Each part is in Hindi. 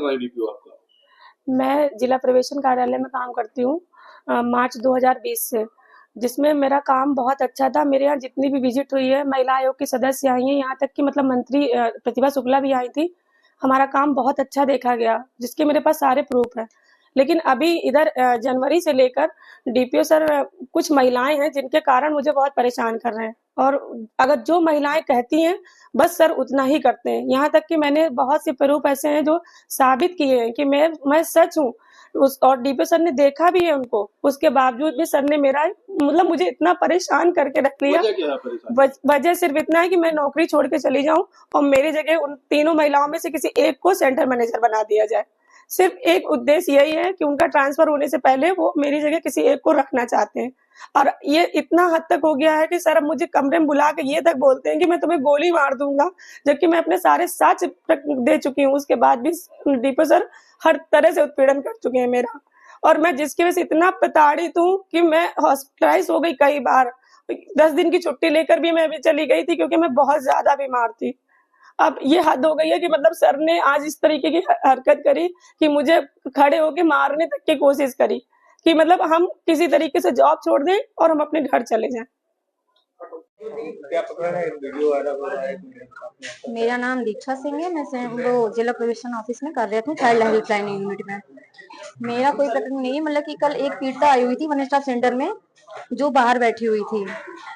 रहा है डीपीओ आपका? मैं जिला प्रवेशन कार्यालय में काम करती हूँ मार्च 2020 से, जिसमें मेरा काम बहुत अच्छा था। मेरे यहाँ जितनी भी विजिट हुई है, महिला आयोग की सदस्य आई हैं, यहाँ तक कि मतलब मंत्री प्रतिभा शुक्ला भी आई थी। हमारा काम बहुत अच्छा देखा गया, जिसके मेरे पास सारे प्रूफ हैं। लेकिन अभी इधर जनवरी से लेकर डीपीओ सर कुछ महिलाएं हैं जिनके कारण मुझे बहुत परेशान कर रहे हैं, और अगर जो महिलाएं कहती हैं बस सर उतना ही करते हैं। यहाँ तक कि मैंने बहुत से प्रूफ ऐसे हैं जो साबित किए हैं कि मैं सच हूँ। उस और डीपीओ सर ने देखा भी है उनको, उसके बावजूद भी सर ने मेरा मतलब मुझे इतना परेशान करके रख लिया। वजह क्या है परेशानी? वजह सिर्फ इतना है कि मैं नौकरी छोड़ के चली जाऊं और मेरी जगह उन तीनों महिलाओं में से किसी एक को सेंटर मैनेजर बना दिया जाए। सिर्फ एक उद्देश्य यही है कि उनका ट्रांसफर होने से पहले वो मेरी जगह किसी एक को रखना चाहते हैं। और ये इतना हद तक हो गया है कि सर अब मुझे कमरे में बुला के ये तक बोलते हैं कि मैं तुम्हें गोली मार दूंगा, जबकि मैं अपने सारे साक्ष्य तक दे चुकी हूँ। उसके बाद भी डीपो सर हर तरह से उत्पीड़न कर चुके हैं मेरा, और मैं जिसकी वजह से इतना प्रताड़ित हूँ कि मैं हॉस्पिटलाइज हो गई कई बार। 10 दिन की छुट्टी लेकर भी मैं अभी चली गई थी, क्योंकि मैं बहुत ज्यादा बीमार थी। अब ये हद हो गई है कि मतलब सर ने आज इस तरीके की हरकत करी कि मुझे खड़े होके मारने तक की कोशिश करी, कि मतलब हम किसी तरीके से जॉब छोड़ दें और हम अपने घर चले जाएं। क्या पकड़ा है? वीडियो वायरल हो रहा है मेरा नाम दीक्षा सिंह है। मैं वो जिला प्रोविशन ऑफिस में कार्यरत हूँ, चाइल्ड हेल्पलाइन यूनिट में। मेरा कोई प्रकरण नहीं है, मतलब कि कल एक पीड़िता आई हुई थी वन स्टॉप सेंटर में, जो बाहर बैठी हुई थी।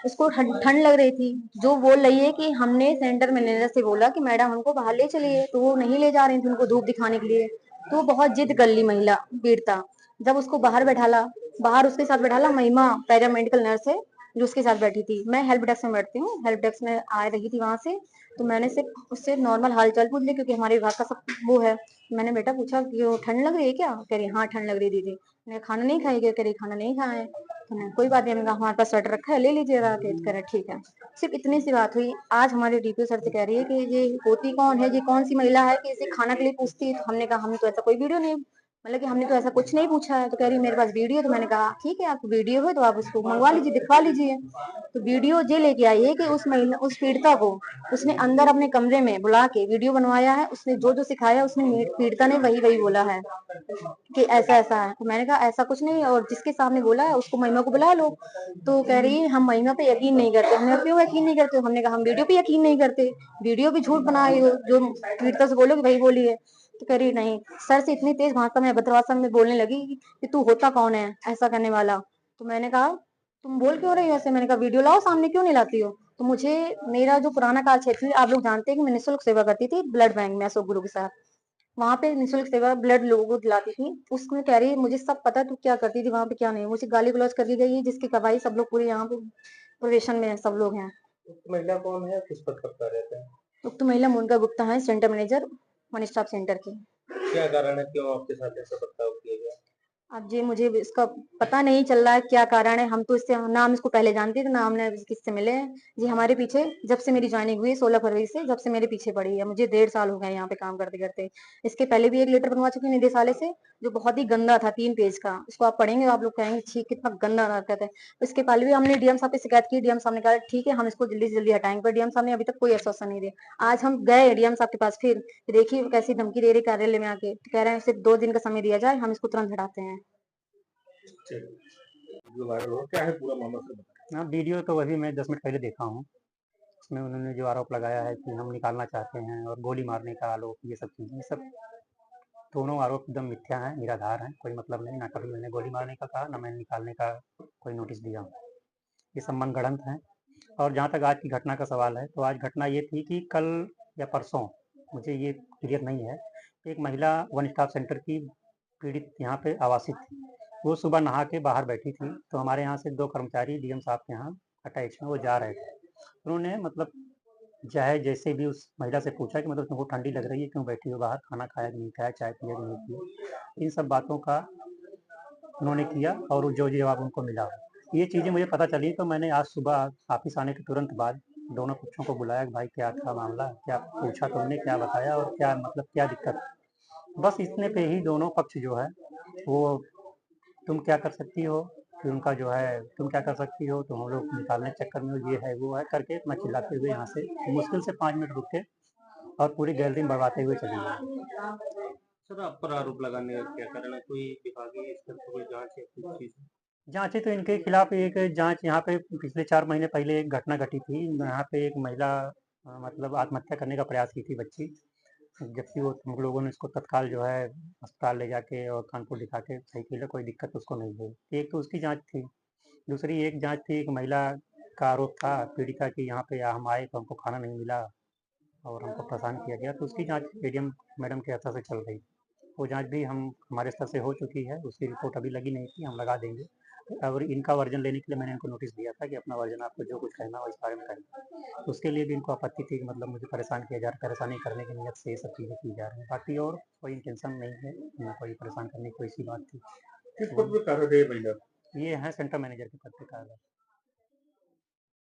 उसको ठंड लग रही थी। जो बोल रही है कि हमने सेंटर मैनेजर से बोला कि मैडम हमको बाहर ले चलिए, तो वो नहीं ले जा रही थी उनको धूप दिखाने के लिए। तो वो बहुत जिद कर ली महिला पीड़िता। जब उसको बाहर बैठाला, बाहर उसके साथ बैठाला महिमा पैरामेडिकल नर्स है जो उसके साथ बैठी थी। मैं हेल्प डेस्क में बैठती हूँ, हेल्प डेस्क में आ रही थी वहां से, तो मैंने सिर्फ उससे नॉर्मल हालचाल पूछ लिया, क्योंकि हमारे विभाग का सब वो है। मैंने बेटा पूछा कि वो ठंड लग रही है क्या? कह रही हाँ ठंड लग रही दीदी। मैंने खाना नहीं खाएगी? कह रही खाना नहीं खाए। तो मैं कोई बात नहीं, मैंने कहा हमारे पास स्वेटर रखा है, ले लीजिए आके। कह रहे ठीक है। सिर्फ इतनी सी बात हुई। आज हमारे डीपीओ सर से कह रही है कि ये होती कौन है, ये कौन सी महिला है कि इसे खाना के लिए पूछती है। तो हमने कहा हमने तो ऐसा कोई वीडियो नहीं, मतलब कि हमने तो ऐसा कुछ नहीं पूछा है। तो कह रही मेरे पास वीडियो। तो मैंने कहा ठीक है, आपको वीडियो है तो आप उसको मंगवा लीजिए, दिखवा लीजिए। तो वीडियो ये लेके आई है कि उस महिला, उस पीड़िता को उसने अंदर अपने कमरे में बुला के वीडियो बनवाया है। उसने जो जो सिखाया उसने पीड़िता ने वही वही बोला है कि ऐसा ऐसा है। तो मैंने कहा ऐसा कुछ नहीं, और जिसके सामने बोला है उसको महिमा को बुला लो। तो कह रही है हम महिमा पे यकीन नहीं करते। हमने कहा क्यों यकीन नहीं करते? हमने कहा हम वीडियो पे यकीन नहीं करते, वीडियो भी झूठ बना रही हो, जो पीड़िता से बोलोगे वही बोली है। तो कह रही नहीं। सर से इतनी तेज भाषा में अभद्र भाषा में बोलने लगी कि तू होता कौन है ऐसा करने वाला। तो मैंने कहा तुम बोल क्यों रही हो ऐसे? मैंने कहा वीडियो लाओ सामने, क्यों नहीं लाती हो? तो मुझे मेरा जो पुराना काल क्षेत्र, आप लोग जानते हैं कि मैं निःशुल्क सेवा करती थी ब्लड बैंक में अशोक गुरु के साथ। वहां पे निःशुल्क सेवा ब्लड लोगों को दिलाती थी। उसमें कह रही है मुझे सब पता है तू क्या करती थी वहां पे क्या नहीं। मुझे गाली गलौज कर दी गई है, जिसकी गवाही सब लोग पूरे यहाँ पे प्रोवेशन में सब लोग हैं। उक्त महिला कौन है, किस पद पर कार्यरत है? उक्त महिला मोनिका गुप्ता है, centre manager one stop centre की। क्या कारण है, क्यों आपके साथ ऐसा बर्ताव किया गया? अब जी मुझे इसका पता नहीं चल रहा है क्या कारण है। हम तो इससे नाम इसको पहले जानते थे, नाम ने किससे मिले हैं जी। हमारे पीछे जब से मेरी ज्वाइनिंग हुई 16 फरवरी से, जब से मेरे पीछे पड़ी है। मुझे 1.5 साल हो गए यहाँ पे काम करते करते। इसके पहले भी एक लेटर बनवा चुकी हूँ निदेशालय से, जो बहुत ही गंदा था, 3 पेज का। इसको आप पढ़ेंगे आप लोग कहेंगे छी कितना गंदा हरकत है। इसके पहले भी हमने डीएम साहब पे शिकायत की। डीएम साहब ने कहा ठीक है हम इसको जल्दी से जल्दी हटाएंगे, पर डीएम साहब ने अभी तक कोई आश्वासन नहीं दिया। आज हम गए डीएम साहब के पास, फिर देखिए कैसी धमकी दे रही कार्यालय में आके। कह रहे हैं सिर्फ 2 दिन का समय दिया जाए, हम इसको तुरंत हटाते हैं। जो वायरल हो क्या है पूरा मामला से बताएं। हाँ, वीडियो तो अभी मैं 10 मिनट पहले देखा हूँ। उसमें उन्होंने जो आरोप लगाया है कि हम निकालना चाहते हैं और गोली मारने का आरोप, ये सब चीज़ें, ये सब दोनों आरोप एकदम मिथ्या हैं, निराधार हैं। कोई मतलब नहीं, ना कभी मैंने गोली मारने का कहा, ना मैंने निकालने का कोई नोटिस दिया हूँ। ये सब मनगढ़ंत हैं। और जहाँ तक आज की घटना का सवाल है, तो आज घटना ये थी कि कल या परसों, मुझे ये क्लियर नहीं है, एक महिला वन स्टॉप सेंटर की पीड़ित यहाँ पे आवासित थी। वो सुबह नहा के बाहर बैठी थी, तो हमारे यहाँ से 2 कर्मचारी डीएम साहब के यहाँ अटैच में वो जा रहे थे। उन्होंने मतलब चाहे जैसे भी उस महिला से पूछा कि मतलब तुमको ठंडी लग रही है, क्यों बैठी हो बाहर, खाना खाया कि नहीं खाया, चाय पिया कि नहीं पिया। इन सब बातों का उन्होंने किया और जो जवाब उनको मिला, ये चीज़ें मुझे पता चली। तो मैंने आज सुबह ऑफिस आने के तुरंत बाद दोनों पक्षों को बुलाया कि भाई क्या था मामला, क्या पूछा तुमने, क्या बताया और क्या मतलब क्या दिक्कत। बस इतने पे ही दोनों पक्ष जो है वो तुम क्या कर सकती हो कि उनका जो है तुम क्या कर सकती हो, तो हम लोग निकालने के चक्कर में ये है वो है करके मैं चिल्लाते हुए यहाँ से मुश्किल से 5 मिनट रुके और पूरी गैलरी में बर्बाते हुए चले गए। सर आप पर आरोप लगाने का क्या कारण है? कोई विभागीय स्तर पर कोई जांच है कुछ चीज? जाँचें तो इनके खिलाफ एक जाँच यहाँ पे पिछले 4 महीने पहले एक घटना घटी थी। यहाँ पे एक महिला मतलब आत्महत्या करने का प्रयास की थी बच्ची। जबकि वो हम लोगों ने उसको तत्काल जो है अस्पताल ले जाके और कानपुर दिखा के सही किया, कोई दिक्कत उसको नहीं हुई। एक तो उसकी जाँच थी। दूसरी एक जाँच थी, एक महिला का आरोप था पीड़िता कि यहाँ पे हम आए तो हमको खाना नहीं मिला और हमको परेशान किया गया, तो उसकी जाँच एडीएम मैडम के स्तर से चल रही। वो जाँच भी हमारे स्तर से हो चुकी है, उसकी रिपोर्ट अभी लगी नहीं थी, हम लगा देंगे। और इनका वर्जन लेने के लिए मैंने इनको नोटिस दिया था कि अपना वर्जन आपको जो कुछ कहना हो इस बारे में कहिए। तो उसके लिए भी इनको आपत्ति थी कि मतलब मुझे परेशान किया जा रहा है, परेशानी करने की नीयत से ये सब चीज़ें की जा रही हैं। बाकी और कोई इंटेंशन नहीं है, ना कोई परेशान करने की कोई सी बात थी। किस पद पे कार्यरत है ये महिला? ये हैं सेंटर मैनेजर के पद पे कार्यरत।